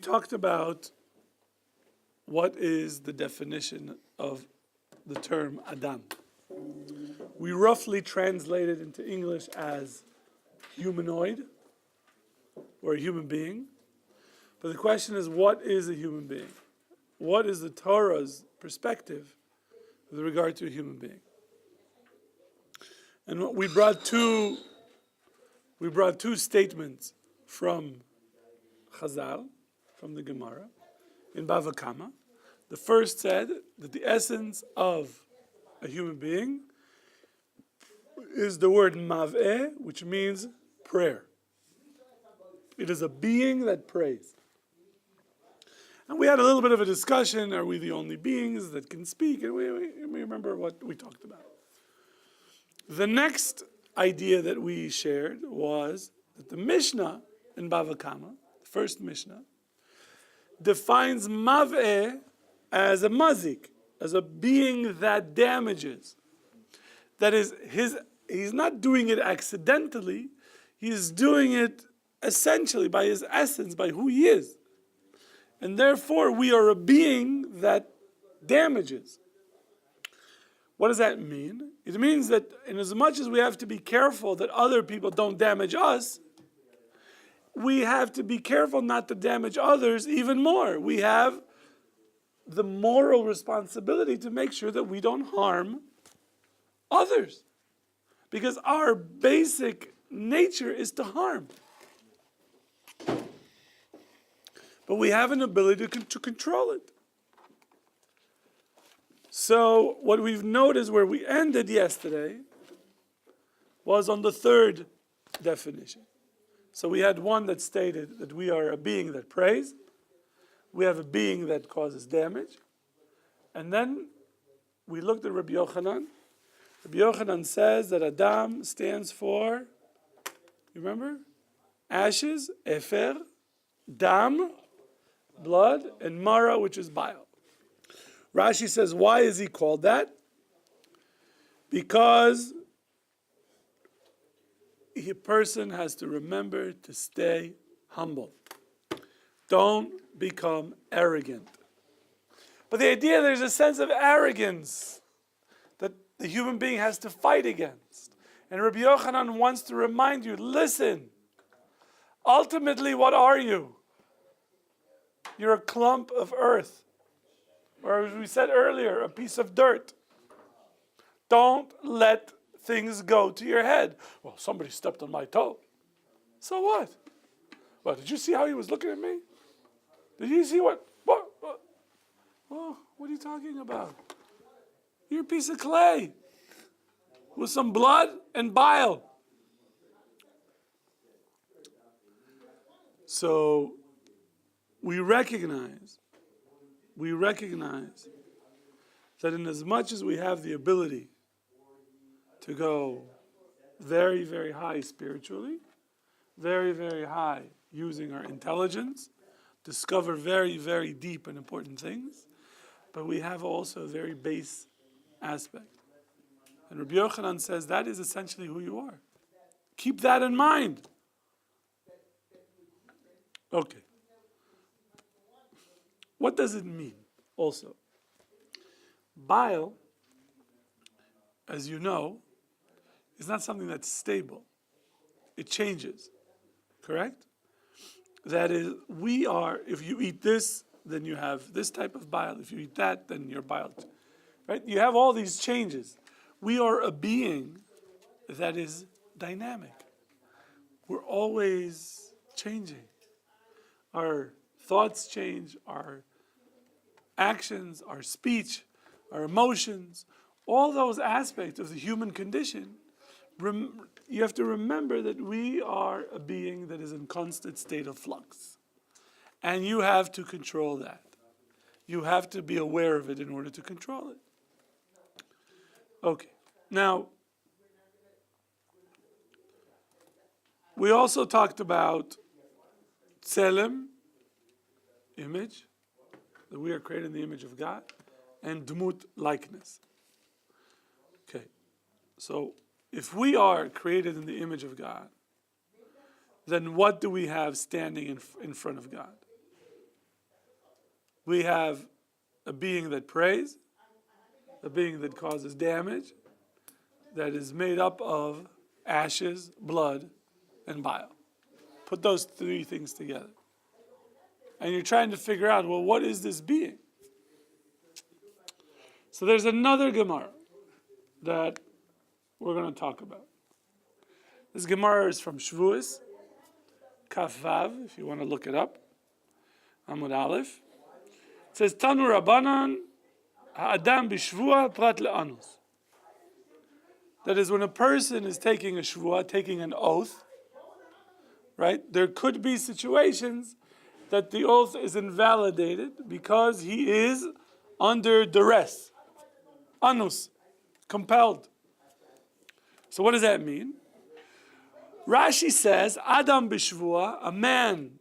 talked about what is the definition of the term Adam. We roughly translate it into English as humanoid or a human being. But the question is, what is a human being? What is the Torah's perspective with regard to a human being? And we brought two statements from Chazal, from the Gemara, in Bava Kama. The first said that the essence of a human being is the word mav'eh, which means prayer. It is a being that prays. And we had a little bit of a discussion, are we the only beings that can speak? And we remember what we talked about. The next idea that we shared was that the Mishnah in Bava Kama, the first Mishnah, defines mav'eh as a mazik, as a being that damages. That is, he's not doing it accidentally, he's doing it essentially by his essence, by who he is. And therefore we are a being that damages. What does that mean? It means that in as much as we have to be careful that other people don't damage us, we have to be careful not to damage others even more. We have the moral responsibility to make sure that we don't harm others. Because our basic nature is to harm. But we have an ability to control it. So what we've noticed where we ended yesterday was on the third definition. So we had one that stated that we are a being that prays. We have a being that causes damage. And then we looked at Rabbi Yochanan. Rabbi Yochanan says that Adam stands for, you remember? Ashes, efer, dam, blood, and mara, which is bile. Rashi says, why is he called that? Because a person has to remember to stay humble. Don't become arrogant. But the idea, there's a sense of arrogance that the human being has to fight against. And Rabbi Yochanan wants to remind you, listen, ultimately what are you? You're a clump of earth. Or as we said earlier, a piece of dirt. Don't let things go to your head. Well, somebody stepped on my toe. So what? Well, did you see how he was looking at me? Did you see what? Oh, what are you talking about? You're a piece of clay with some blood and bile. So we recognize that in as much as we have the ability to go very, very high spiritually, very, very high using our intelligence, discover very, very deep and important things, but we have also a very base aspect. And Rabbi Yochanan says that is essentially who you are. Keep that in mind. Okay. What does it mean also? Bile, as you know, is not something that's stable. It changes. Correct? That is, we are, if you eat this, then you have this type of bile. If you eat that, then your bile. Right? You have all these changes. We are a being that is dynamic. We're always changing. Our thoughts change, our actions, our speech, our emotions, all those aspects of the human condition, you have to remember that we are a being that is in constant state of flux. And you have to control that. You have to be aware of it in order to control it. Okay. Now, we also talked about Tselem, image, that we are created in the image of God, and Dmut, likeness. Okay. So, if we are created in the image of God, then what do we have standing in front of God? We have a being that prays, a being that causes damage, that is made up of ashes, blood, and bile. Put those three things together. And you're trying to figure out, well, what is this being? So there's another Gemara that we're going to talk about. This Gemara is from Shavuos, Kaf Vav, if you want to look it up. Amud Aleph. It says, Tanu Rabbanan, Ha'adam b'shvua prat le'anus. That is, when a person is taking a shvua, taking an oath, right? There could be situations that the oath is invalidated because he is under duress, anus, compelled. So what does that mean? Rashi says, Adam b'shvua, a man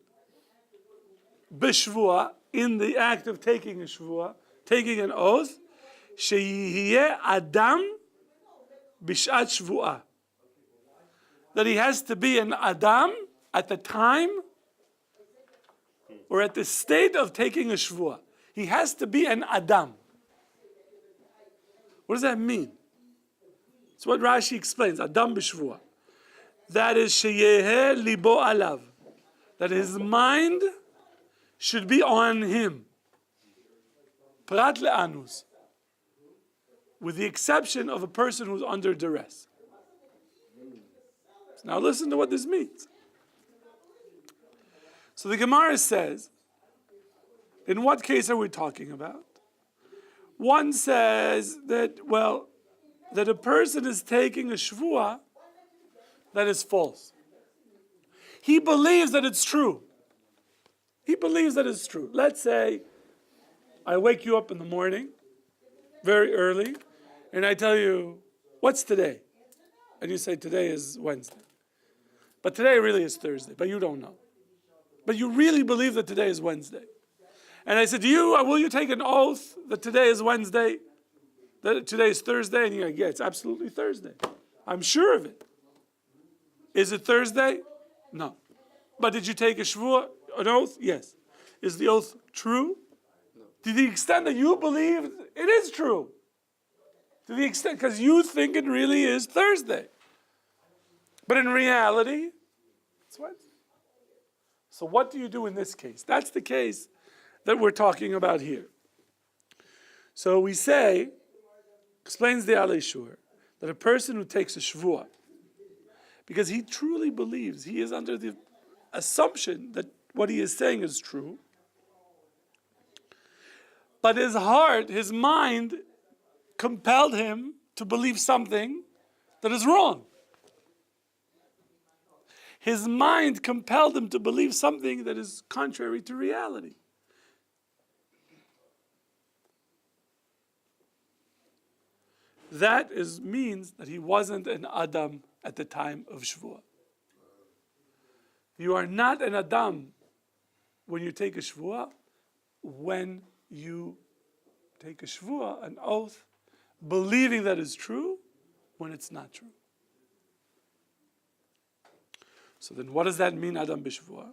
b'shvua, in the act of taking a shvua, taking an oath, sheyihiyeh Adam b'shat shvua. That he has to be an Adam at the time or at the state of taking a shvua. He has to be an Adam. What does that mean? It's what Rashi explains, Adam b'shvua. That is sheyeheh libo alav. That his mind should be on him. Prat le'anus. With the exception of a person who's under duress. Now listen to what this means. So the Gemara says, in what case are we talking about? One says that, well, that a person is taking a shvua that is false. He believes that it's true. He believes that it's true. Let's say I wake you up in the morning, very early, and I tell you, what's today? And you say, today is Wednesday. But today really is Thursday, but you don't know. But you really believe that today is Wednesday. And I said, will you take an oath that today is Wednesday, that today is Thursday? And you're like, yeah, it's absolutely Thursday. I'm sure of it. Is it Thursday? No. But did you take a shvua, an oath? Yes. Is the oath true? No. To the extent that you believe it is true. To the extent, because you think it really is Thursday. But in reality, it's Wednesday. So what do you do in this case? That's the case that we're talking about here. So we say, explains the Alei Shur, that a person who takes a shvua, because he truly believes, he is under the assumption that what he is saying is true, but his heart, his mind, compelled him to believe something that is wrong. His mind compelled him to believe something that is contrary to reality. That means that he wasn't an Adam at the time of Shvuah. You are not an Adam when you take a Shvuah, when you take a Shvuah, an oath, believing that is true when it's not true. So then what does that mean, Adam b'shvuah?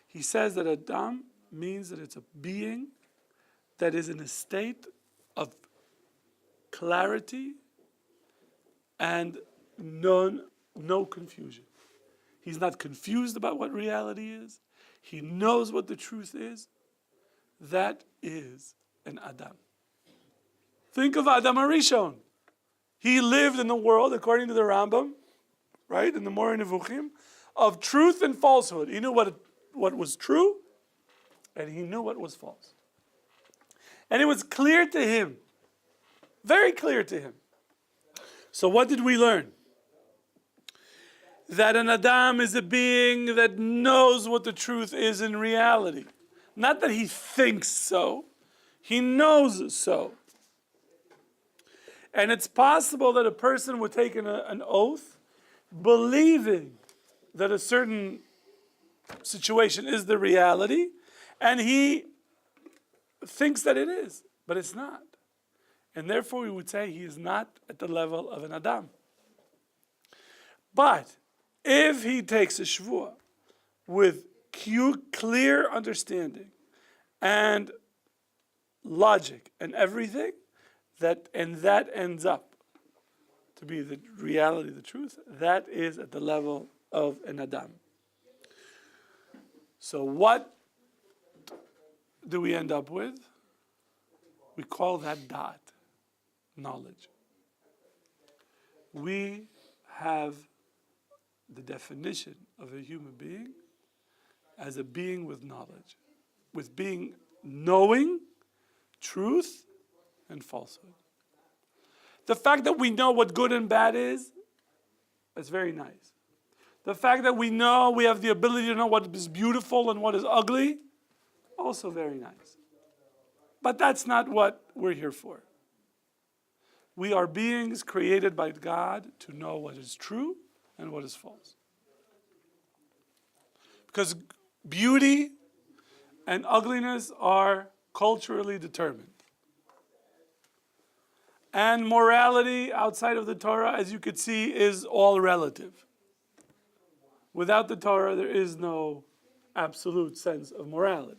He says that Adam means that it's a being that is in a state of clarity and no confusion. He's not confused about what reality is. He knows what the truth is. That is an Adam. Think of Adam HaRishon. He lived in the world, according to the Rambam, right, in the Moreh Nevuchim, of truth and falsehood. He knew what was true, and he knew what was false. And it was clear to him, very clear to him. So what did we learn? That an Adam is a being that knows what the truth is in reality. Not that he thinks so, he knows so. And it's possible that a person would take an oath believing that a certain situation is the reality, and he thinks that it is, but it's not. And therefore we would say he is not at the level of an Adam. But if he takes a shvuah with clear understanding and logic and everything, that ends up to be the reality, the truth, that is at the level of an Adam. So what do we end up with? We call that dot, knowledge. We have the definition of a human being as a being with knowledge, with being knowing truth and falsehood. The fact that we know what good and bad is, that's very nice. The fact that we have the ability to know what is beautiful and what is ugly, also very nice. But that's not what we're here for. We are beings created by God to know what is true and what is false. Because beauty and ugliness are culturally determined. And morality outside of the Torah, as you could see, is all relative. Without the Torah, there is no absolute sense of morality.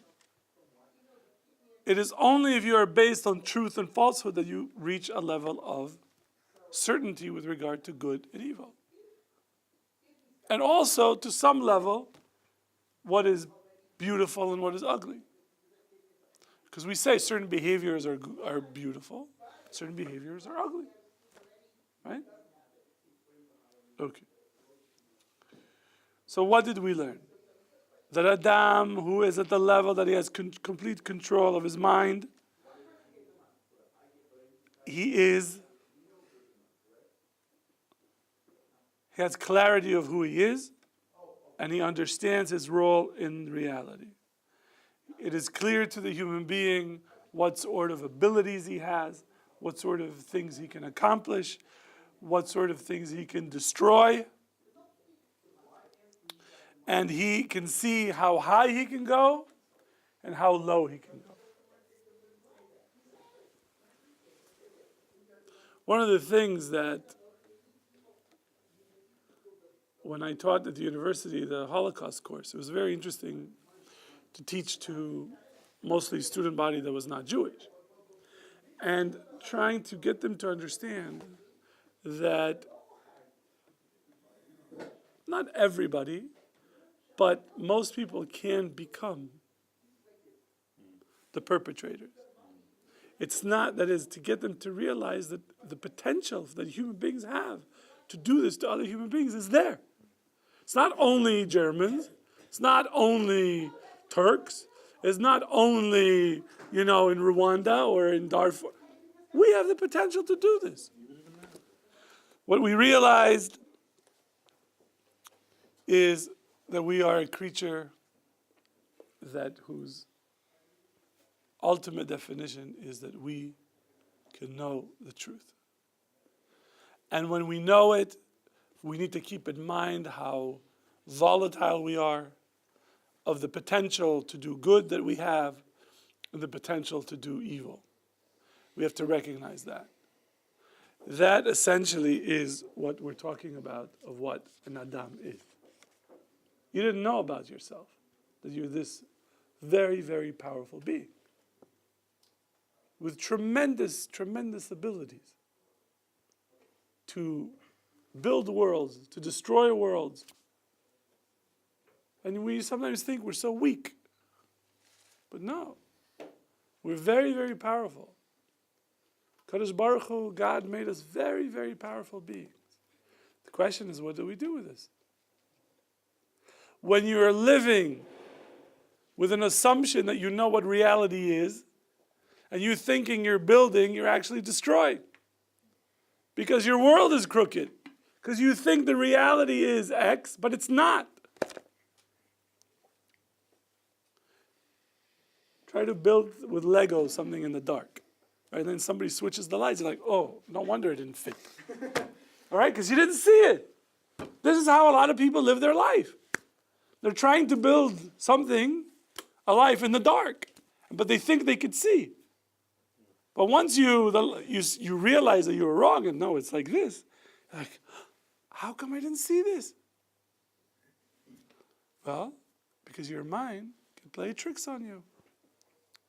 It is only if you are based on truth and falsehood that you reach a level of certainty with regard to good and evil. And also, to some level, what is beautiful and what is ugly. Because we say certain behaviors are beautiful, certain behaviors are ugly. Right? Okay. So what did we learn? That Adam, who is at the level that he has complete control of his mind, he has clarity of who he is, and he understands his role in reality. It is clear to the human being what sort of abilities he has, what sort of things he can accomplish, what sort of things he can destroy. And he can see how high he can go and how low he can go. One of the things that when I taught at the university, the Holocaust course, it was very interesting to teach to mostly student body that was not Jewish. And trying to get them to understand that not everybody, but most people can become the perpetrators. It's not, that is, to get them to realize that the potential that human beings have to do this to other human beings is there. It's not only Germans, it's not only Turks, it's not only, in Rwanda or in Darfur. We have the potential to do this. What we realized is that we are a creature whose ultimate definition is that we can know the truth. And when we know it, we need to keep in mind how volatile we are, of the potential to do good that we have, and the potential to do evil. We have to recognize that. That essentially is what we're talking about of what an Adam is. You didn't know about yourself, that you're this very, very powerful being with tremendous, tremendous abilities to build worlds, to destroy worlds. And we sometimes think we're so weak. But no, we're very, very powerful. Kadosh Baruch Hu, God made us very, very powerful beings. The question is, what do we do with this? When you're living with an assumption that you know what reality is, and you're thinking you're building, you're actually destroying. Because your world is crooked. Because you think the reality is X, but it's not. Try to build with Lego something in the dark. Right? And then somebody switches the lights. You're like, oh, no wonder it didn't fit. All right? Because you didn't see it. This is how a lot of people live their life. They're trying to build something, a life in the dark. But they think they could see. But once you realize that you were wrong and no, it's like this. You're like, how come I didn't see this? Well, because your mind can play tricks on you.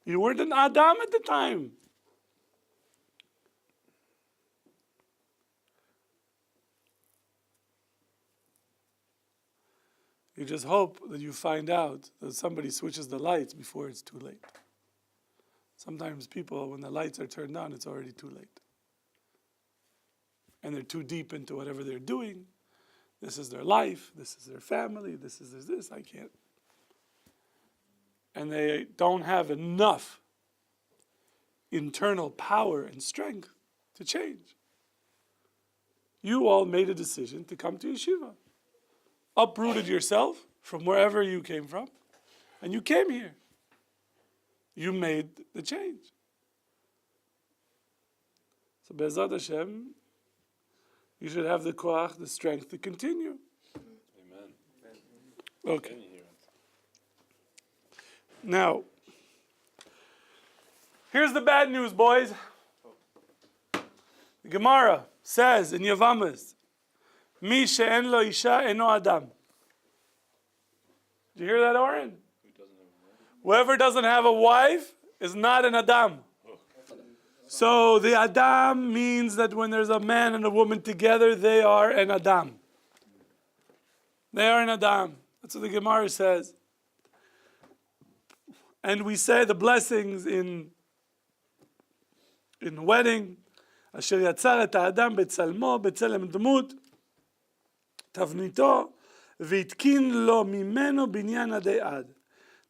You weren't an Adam at the time. You just hope that you find out that somebody switches the lights before it's too late. Sometimes people, when the lights are turned on, it's already too late. And they're too deep into whatever they're doing. This is their life, this is their family, this is this, I can't. And they don't have enough internal power and strength to change. You all made a decision to come to yeshiva. Uprooted yourself from wherever you came from, and you came here. You made the change. So Be'ezrat Hashem, you should have the koach, the strength to continue. Amen. Okay. Now, here's the bad news, boys. The Gemara says in Yavamas, Mi she'en lo isha eno adam. Did you hear that, Oren? Whoever doesn't have a wife is not an Adam. So the Adam means that when there's a man and a woman together, they are an Adam. They are an Adam. That's what the Gemara says. And we say the blessings in wedding. Asher yatzar et ha'adam betzalmo, betzelem dmut, tavnito, v'itkin lo mimeno binyan adei ad.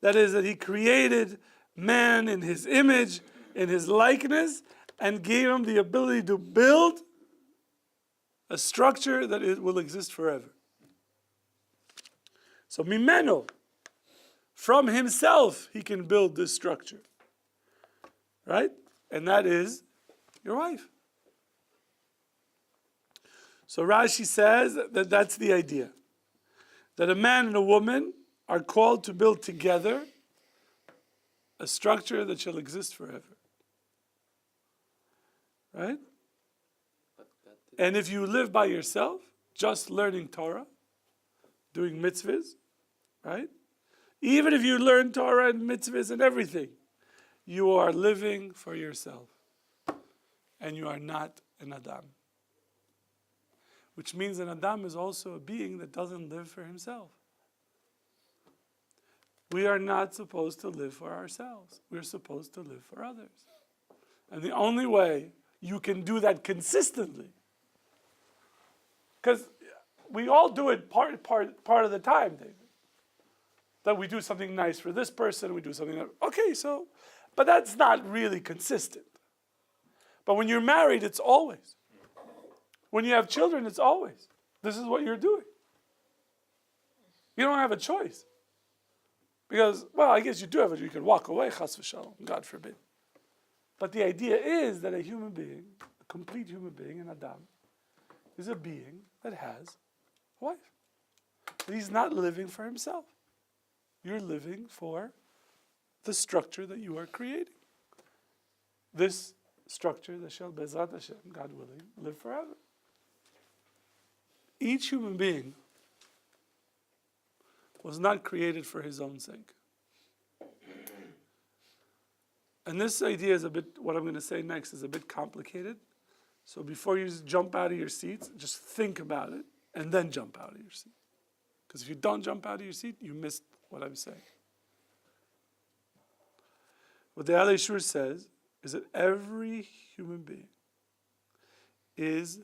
That is, that he created man in his image, in his likeness, and gave him the ability to build a structure that it will exist forever. So mimeno, from himself, he can build this structure. Right? And that is your wife. So Rashi says that that's the idea. That a man and a woman are called to build together a structure that shall exist forever. Right? And if you live by yourself, just learning Torah, doing mitzvahs, right? Even if you learn Torah and mitzvahs and everything, you are living for yourself. And you are not an Adam. Which means an Adam is also a being that doesn't live for himself. We are not supposed to live for ourselves. We're supposed to live for others. And the only way you can do that consistently, because we all do it part of the time, David. That we do something nice for this person, we do something, okay, so, but that's not really consistent. But when you're married, it's always. When you have children, it's always. This is what you're doing. You don't have a choice. Because, well, I guess you do have it. You can walk away, chas v'shalom, God forbid. But the idea is that a human being, a complete human being, an Adam, is a being that has a wife. But he's not living for himself. You're living for the structure that you are creating. This structure that shall, Be'ezrat Hashem, God willing, live forever. Each human being was not created for his own sake. And this idea is a bit, what I'm going to say next is a bit complicated. So before you jump out of your seats, just think about it and then jump out of your seat. Because if you don't jump out of your seat, you missed what I'm saying. What the Alei Shur says is that every human being is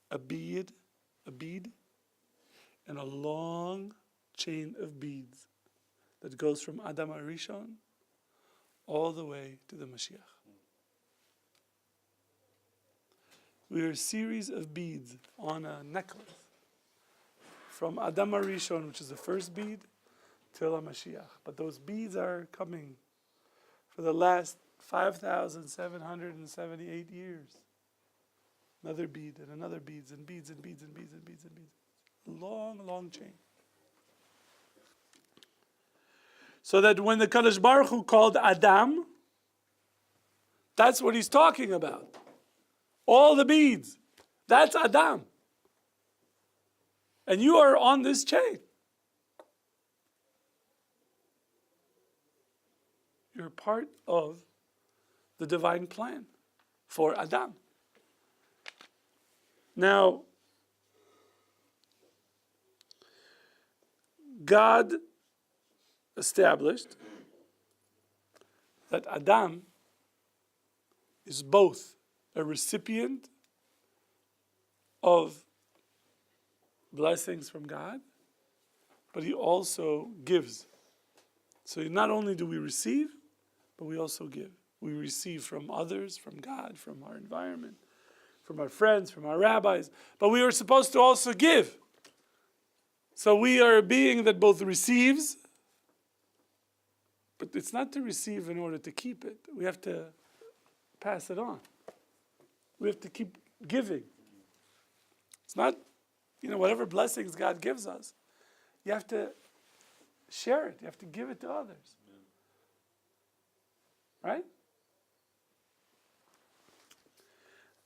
a bead, and a long chain of beads that goes from Adam HaRishon all the way to the Mashiach. We are a series of beads on a necklace from Adam HaRishon, which is the first bead, till HaMashiach. But those beads are coming for the last 5,778 years. Another bead and another beads and beads and beads and beads and beads and beads. Long, long chain. So that when the Kadosh Baruch Hu called Adam, that's what he's talking about. All the beads. That's Adam. And you are on this chain. You're part of the divine plan for Adam. Now, God established that Adam is both a recipient of blessings from God, but he also gives. So not only do we receive, but we also give. We receive from others, from God, from our environment, from our friends, from our rabbis, but we are supposed to also give. So we are a being that both receives, but it's not to receive in order to keep it. We have to pass it on. We have to keep giving. It's not, whatever blessings God gives us, you have to share it. You have to give it to others. Right?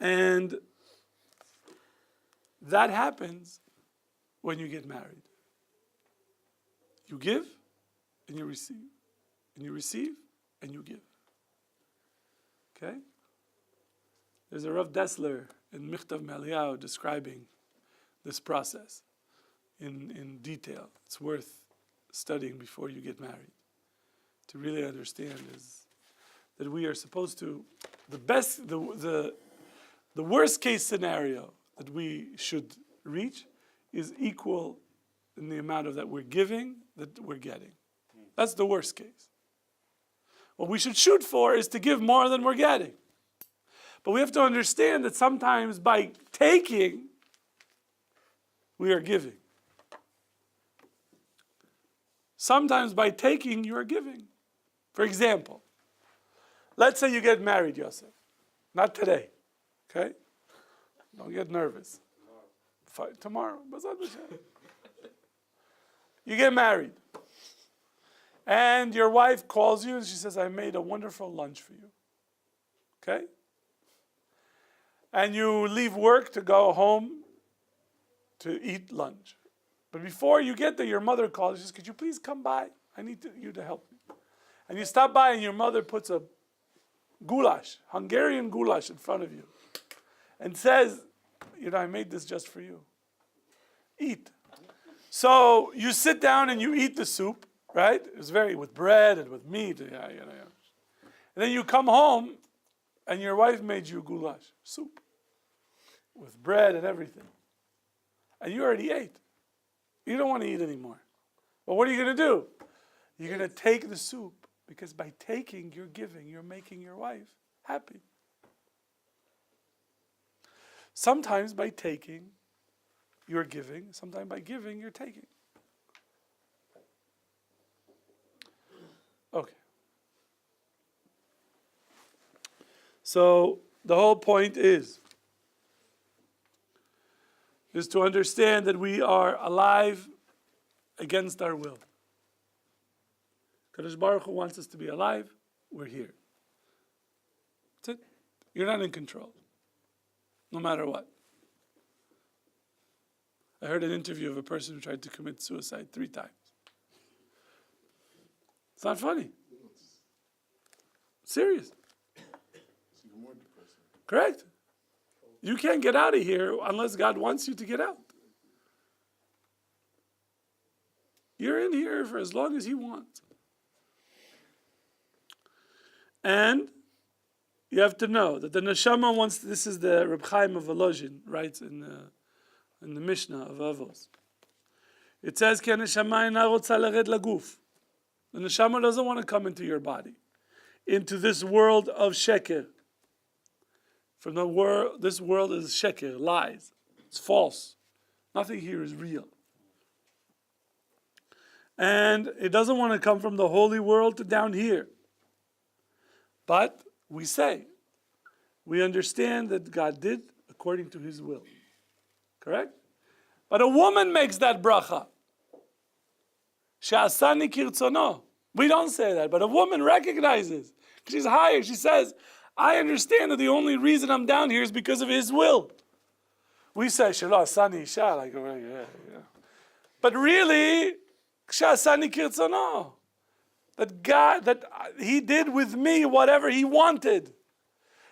And that happens when you get married. You give and you receive. And you receive and you give. Okay? There's a Rav Dessler in Michtav Meliyahu describing this process in detail. It's worth studying before you get married to really understand is that we are supposed to, the worst case scenario that we should reach is equal in the amount of that we're giving, that we're getting. That's the worst case. What we should shoot for is to give more than we're getting. But we have to understand that sometimes by taking, we are giving. Sometimes by taking, you are giving. For example, let's say you get married, Yosef. Not today, okay? Don't get nervous. Tomorrow. You get married. And your wife calls you and she says, I made a wonderful lunch for you. Okay? And you leave work to go home to eat lunch. But before you get there, your mother calls. She says, could you please come by? I need you to help me. And you stop by and your mother puts a goulash, Hungarian goulash in front of you. And says, I made this just for you. Eat. So you sit down and you eat the soup, right? It's with bread and with meat. And then you come home and your wife made you goulash, soup, with bread and everything. And you already ate. You don't want to eat anymore. But what are you going to do? You're going to take the soup, because by taking, you're giving. You're making your wife happy. Sometimes by taking, you're giving. Sometimes by giving, you're taking. Okay. So the whole point is to understand that we are alive against our will. Kadosh Baruch Hu wants us to be alive. We're here. That's it. You're not in control, no matter what. I heard an interview of a person who tried to commit suicide 3 times. It's not funny. Serious. It's even more depressing. Correct. You can't get out of here unless God wants you to get out. You're in here for as long as He wants. And you have to know that the neshama wants. This is the Reb Chaim of Volozhin writes in the Mishnah of Avos. It says, "Ki haneshama ena rotza lered laguf." The neshama doesn't want to come into your body, into this world of sheker. From the world, this world is sheker, lies. It's false. Nothing here is real. And it doesn't want to come from the holy world to down here. But we say, we understand that God did according to His will. Correct? But a woman makes that bracha. She'asani kirtzono. We don't say that, but a woman recognizes. She's higher. She says, I understand that the only reason I'm down here is because of His will. We say, Shelo asani isha, like, yeah. But really, she'asani kirtzono. that he did with me whatever he wanted.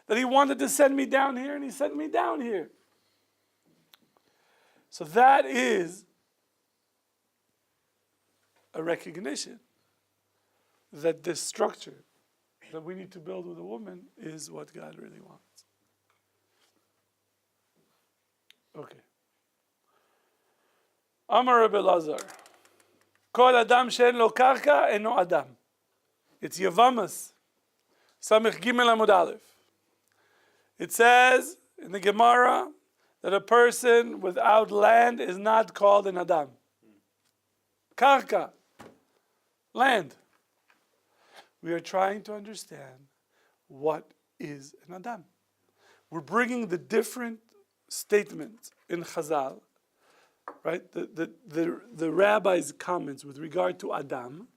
That he wanted to send me down here, and he sent me down here. So that is a recognition that this structure that we need to build with a woman is what God really wants. Okay. Amar Rabbi Lazar. Kol Adam she'en lo karka eno Adam. It's Yavamas. Samech Gimel Amud Aleph. It says in the Gemara that a person without land is not called an Adam. Karka. Land. We are trying to understand what is an Adam. We're bringing the different statements in Chazal, right? The rabbi's comments with regard to Adam,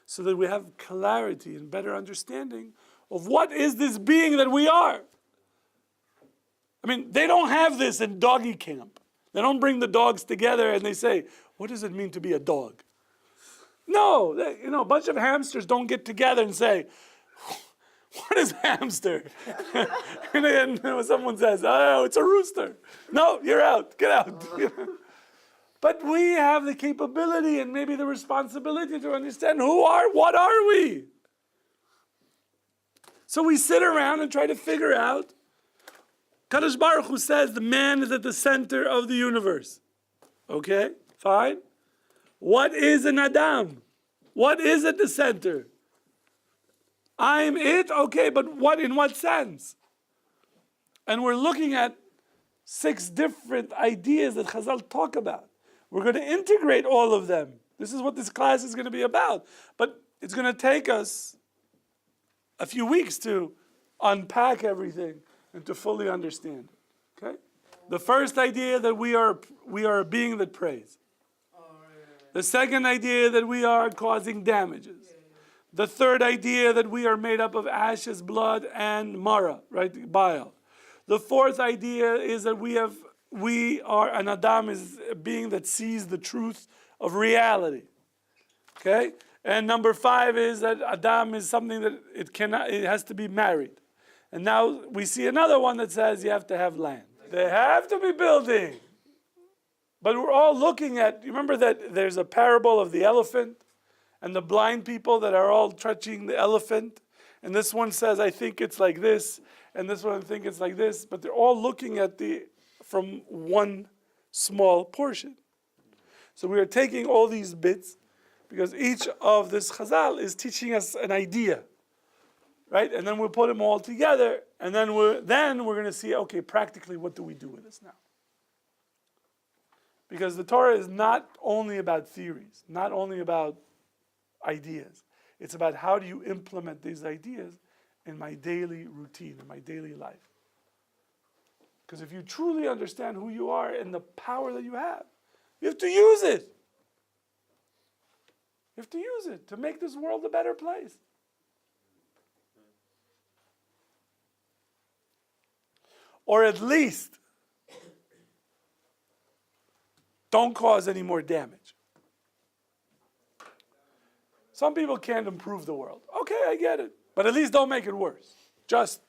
so that we have clarity and better understanding of what is this being that we are. I mean, they don't have this in doggy camp. They don't bring the dogs together and they say, what does it mean to be a dog? No, a bunch of hamsters don't get together and say, what is hamster? and then someone says, oh, it's a rooster. No, you're out, get out. But we have the capability and maybe the responsibility to understand what are we? So we sit around and try to figure out. Kadosh Baruch Hu says the man is at the center of the universe. Okay, fine. What is an Adam? What is at the center? I'm it? Okay, but in what sense? And we're looking at 6 different ideas that Chazal talk about. We're going to integrate all of them. This is what this class is going to be about. But it's going to take us a few weeks to unpack everything and to fully understand it. Okay? The first idea that we are a being that prays. The second idea that we are causing damages. The third idea that we are made up of ashes, blood, and mara, right? Bile. The fourth idea is that we are an Adam is a being that sees the truth of reality. Okay? And number 5 is that Adam is something that it has to be married. And now we see another one that says you have to have land. They have to be building. But we're all looking at, you remember that there's a parable of the elephant and the blind people that are all touching the elephant. And this one says, I think it's like this. And this one, I think it's like this. But they're all looking at from one small portion. So we are taking all these bits because each of this Chazal is teaching us an idea. Right? And then we'll put them all together. And then we're going to see, okay, practically what do we do with this now? Because the Torah is not only about theories, not only about ideas. It's about how do you implement these ideas in my daily routine, in my daily life. Because if you truly understand who you are and the power that you have to use it. You have to use it to make this world a better place. Or at least don't cause any more damage. Some people can't improve the world. Okay, I get it. But at least don't make it worse. Just